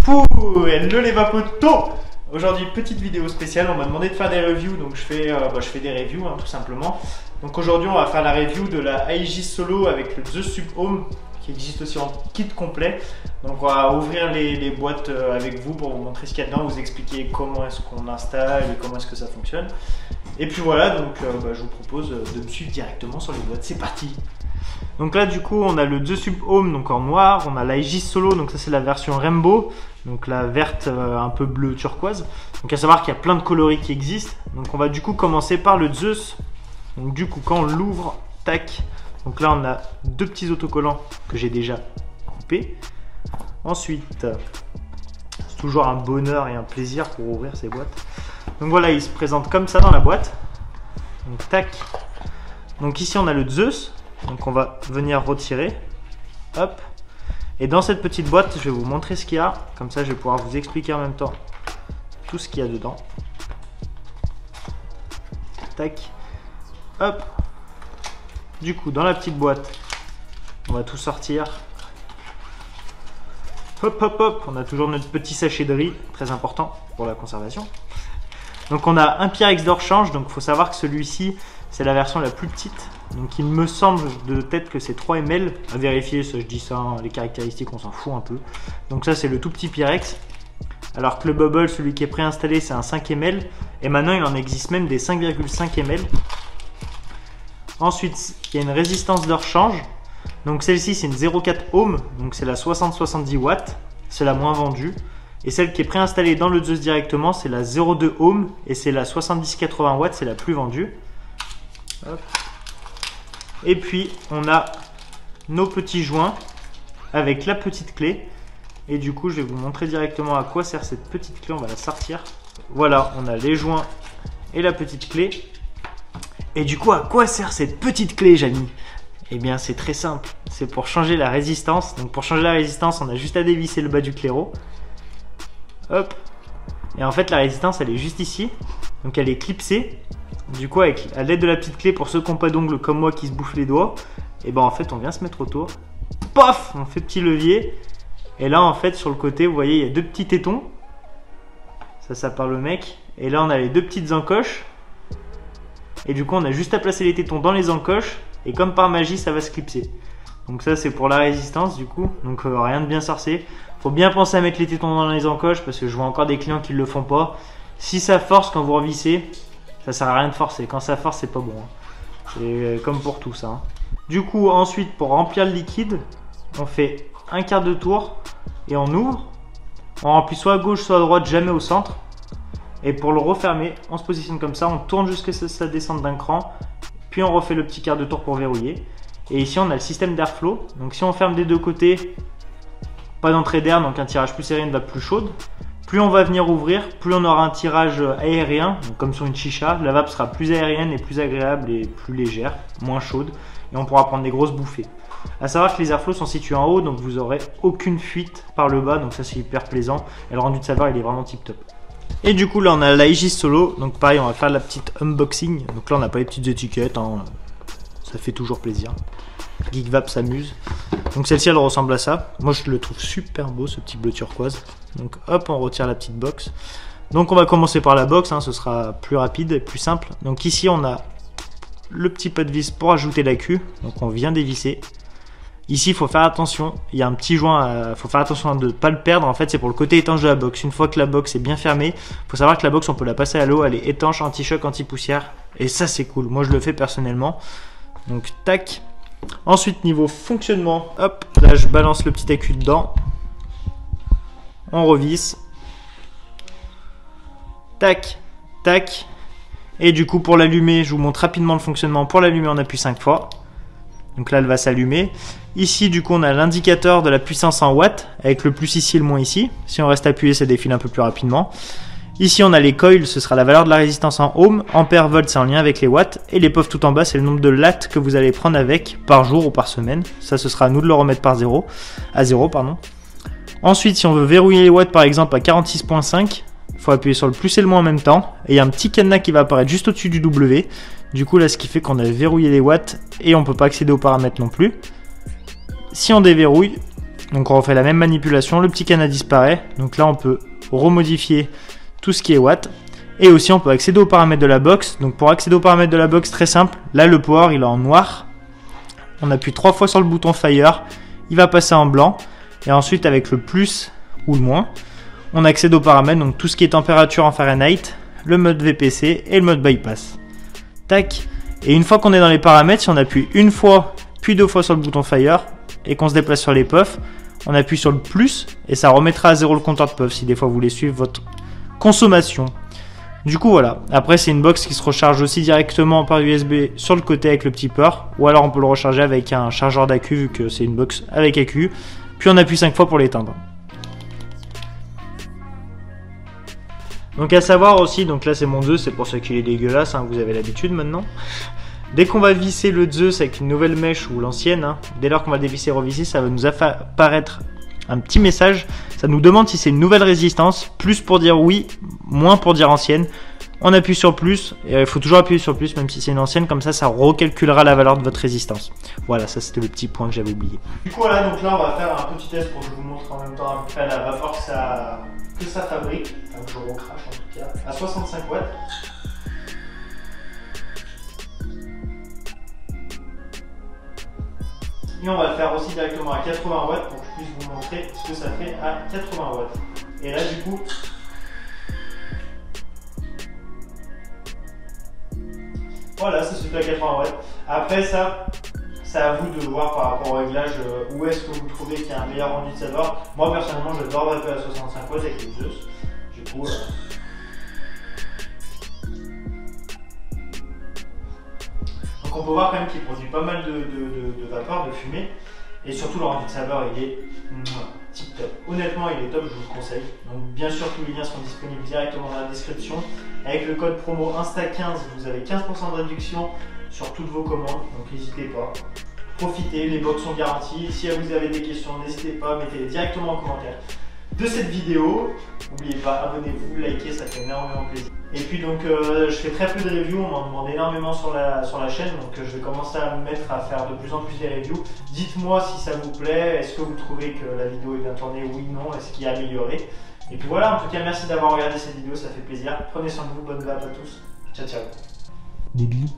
Pouh, hello les vapotos. Aujourd'hui, petite vidéo spéciale, on m'a demandé de faire des reviews, donc je fais des reviews tout simplement. Donc aujourd'hui, on va faire la review de la Aegis Solo avec le The Sub Home, qui existe aussi en kit complet. Donc on va ouvrir les boîtes avec vous pour vous montrer ce qu'il y a dedans, vous expliquer comment est-ce qu'on installe et comment est-ce que ça fonctionne. Et puis voilà, donc je vous propose de me suivre directement sur les boîtes, c'est parti. Donc là du coup on a le The Sub Home donc en noir, on a la Aegis Solo, donc ça c'est la version Rainbow, donc la verte un peu bleu turquoise. Donc à savoir qu'il y a plein de coloris qui existent. Donc on va du coup commencer par le Zeus. Donc du coup quand on l'ouvre, tac, donc là on a deux petits autocollants que j'ai déjà coupés. Ensuite, c'est toujours un bonheur et un plaisir pour ouvrir ces boîtes. Donc voilà, il se présente comme ça dans la boîte. Donc tac. Donc ici on a le Zeus. Donc on va venir retirer. Hop. Et dans cette petite boîte, je vais vous montrer ce qu'il y a. Comme ça, je vais pouvoir vous expliquer en même temps tout ce qu'il y a dedans. Tac. Hop. Du coup, dans la petite boîte, on va tout sortir. Hop, hop, hop. On a toujours notre petit sachet de riz, très important pour la conservation. Donc on a un Pyrex de rechange. Donc il faut savoir que celui-ci, c'est la version la plus petite. Donc il me semble de tête que c'est 3 ml. À vérifier, ça je dis ça, hein, les caractéristiques on s'en fout un peu. Donc ça c'est le tout petit Pyrex. Alors que le Bubble, celui qui est préinstallé, c'est un 5 ml. Et maintenant il en existe même des 5,5 ml. Ensuite, il y a une résistance de rechange. Donc celle-ci c'est une 0,4 ohm. Donc c'est la 60-70 watts. C'est la moins vendue. Et celle qui est préinstallée dans le Zeus directement, c'est la 0,2 ohm. Et c'est la 70-80 watts, c'est la plus vendue. Hop. Et puis on a nos petits joints avec la petite clé. Et du coup je vais vous montrer directement à quoi sert cette petite clé. On va la sortir. Voilà, on a les joints et la petite clé. Et du coup à quoi sert cette petite clé, Jamy? Eh bien c'est très simple, c'est pour changer la résistance. Donc pour changer la résistance, on a juste à dévisser le bas du claireau. Hop. Et en fait la résistance elle est juste ici. Donc elle est clipsée. Du coup, à l'aide de la petite clé, pour ceux qui n'ont pas d'ongles comme moi qui se bouffent les doigts, et ben en fait on vient se mettre autour. Paf, on fait petit levier. Et là en fait sur le côté, vous voyez, il y a deux petits tétons. Ça parle le mec. Et là on a les deux petites encoches. Et du coup on a juste à placer les tétons dans les encoches. Et comme par magie ça va se clipser. Donc ça c'est pour la résistance du coup. Donc rien de bien sorcier. Faut bien penser à mettre les tétons dans les encoches parce que je vois encore des clients qui ne le font pas. Si ça force quand vous revissez, ça sert à rien de forcer. Quand ça force, c'est pas bon. C'est comme pour tout ça. Hein. Du coup, ensuite, pour remplir le liquide, on fait un quart de tour et on ouvre. On remplit soit à gauche, soit à droite, jamais au centre. Et pour le refermer, on se positionne comme ça. On tourne jusqu'à ce que ça descende d'un cran. Puis on refait le petit quart de tour pour verrouiller. Et ici, on a le système d'airflow. Donc si on ferme des deux côtés, pas d'entrée d'air, donc un tirage plus serré, une vape plus chaude. Plus on va venir ouvrir, plus on aura un tirage aérien, donc comme sur une chicha. La vape sera plus aérienne et plus agréable et plus légère, moins chaude. Et on pourra prendre des grosses bouffées. A savoir que les airflows sont situés en haut, donc vous n'aurez aucune fuite par le bas. Donc ça c'est hyper plaisant. Et le rendu de saveur il est vraiment tip top. Et du coup là on a la Aegis Solo. Donc pareil, on va faire la petite unboxing. Donc là on n'a pas les petites étiquettes, hein. Ça fait toujours plaisir. Geekvape s'amuse. Donc celle-ci elle ressemble à ça. Moi je le trouve super beau ce petit bleu turquoise. Donc hop, on retire la petite box. Donc on va commencer par la box, hein, ce sera plus rapide et plus simple. Donc ici on a le petit pot de vis pour ajouter la queue. Donc on vient dévisser. Ici il faut faire attention, il y a un petit joint, faut faire attention de ne pas le perdre. En fait c'est pour le côté étanche de la box. Une fois que la box est bien fermée, il faut savoir que la box on peut la passer à l'eau, elle est étanche, anti-choc, anti-poussière. Et ça c'est cool, moi je le fais personnellement. Donc tac. Ensuite niveau fonctionnement, hop, là je balance le petit accu dedans. On revisse. Tac, tac. Et du coup pour l'allumer, je vous montre rapidement le fonctionnement. Pour l'allumer on appuie 5 fois. Donc là elle va s'allumer. Ici du coup on a l'indicateur de la puissance en watts. Avec le plus ici et le moins ici. Si on reste appuyé ça défile un peu plus rapidement. Ici on a les coils, ce sera la valeur de la résistance en ohm. Ampère volt c'est en lien avec les watts. Et les puffs tout en bas c'est le nombre de latts que vous allez prendre avec par jour ou par semaine. Ça ce sera à nous de le remettre à 0. Ensuite si on veut verrouiller les watts par exemple à 46.5, il faut appuyer sur le plus et le moins en même temps. Et il y a un petit cadenas qui va apparaître juste au-dessus du W. Du coup là ce qui fait qu'on a verrouillé les watts et on ne peut pas accéder aux paramètres non plus. Si on déverrouille, Donc on refait la même manipulation, le petit cadenas disparaît. Donc là on peut remodifier tout ce qui est watts. Et aussi on peut accéder aux paramètres de la box. Donc pour accéder aux paramètres de la box, très simple. Là le power il est en noir. On appuie 3 fois sur le bouton Fire. Il va passer en blanc. Et ensuite avec le plus ou le moins, on accède aux paramètres. Donc tout ce qui est température en Fahrenheit, le mode VPC et le mode bypass. Tac. Et une fois qu'on est dans les paramètres, si on appuie une fois puis 2 fois sur le bouton Fire et qu'on se déplace sur les puffs, on appuie sur le plus et ça remettra à 0 le compteur de puff si des fois vous voulez suivre votre consommation. Du coup voilà, après c'est une box qui se recharge aussi directement par USB sur le côté avec le petit port, ou alors on peut le recharger avec un chargeur d'accu vu que c'est une box avec accu, puis on appuie 5 fois pour l'éteindre. Donc à savoir aussi, donc là c'est mon Zeus, c'est pour ça qu'il est dégueulasse, hein, vous avez l'habitude maintenant. Dès qu'on va visser le Zeus avec une nouvelle mèche ou l'ancienne, hein, dès lors qu'on va dévisser et revisser, ça va nous apparaître un petit message. Ça nous demande si c'est une nouvelle résistance, plus pour dire oui, moins pour dire ancienne. On appuie sur plus, et il faut toujours appuyer sur plus même si c'est une ancienne, comme ça recalculera la valeur de votre résistance. Voilà, ça c'était le petit point que j'avais oublié. Du coup voilà, donc là on va faire un petit test pour que je vous montre en même temps à peu près la vapeur que ça fabrique, enfin que je recrache en tout cas, à 65 watts. Et on va le faire aussi directement à 80 watts pour que je puisse vous montrer ce que ça fait à 80 watts. Et là du coup, voilà, ça se fait à 80 watts. Après ça, c'est à vous de voir par rapport au réglage où est-ce que vous trouvez qu'il y a un meilleur rendu de saveur. Moi personnellement, j'adore vaper à 65 watts avec les Zeus. Du coup, donc on peut voir quand même qu'il produit pas mal de vapeur, de fumée. Et surtout le rendu de saveur, il est tip top. Honnêtement, il est top, je vous le conseille. Donc bien sûr, tous les liens seront disponibles directement dans la description. Avec le code promo Insta15, vous avez 15% de réduction sur toutes vos commandes. Donc n'hésitez pas. Profitez, les box sont garanties. Si vous avez des questions, n'hésitez pas, mettez-les directement en commentaire de cette vidéo. N'oubliez pas, abonnez-vous, likez, ça fait énormément plaisir. Et puis donc je fais très peu de reviews, on m'en demande énormément sur la chaîne, donc je vais commencer à me mettre à faire de plus en plus des reviews. Dites-moi si ça vous plaît, est-ce que vous trouvez que la vidéo est bien tournée, oui, non, est-ce qu'il y a amélioré. Et puis voilà, en tout cas merci d'avoir regardé cette vidéo, ça fait plaisir. Prenez soin de vous, bonne vape à tous. Ciao ciao. Des bisous.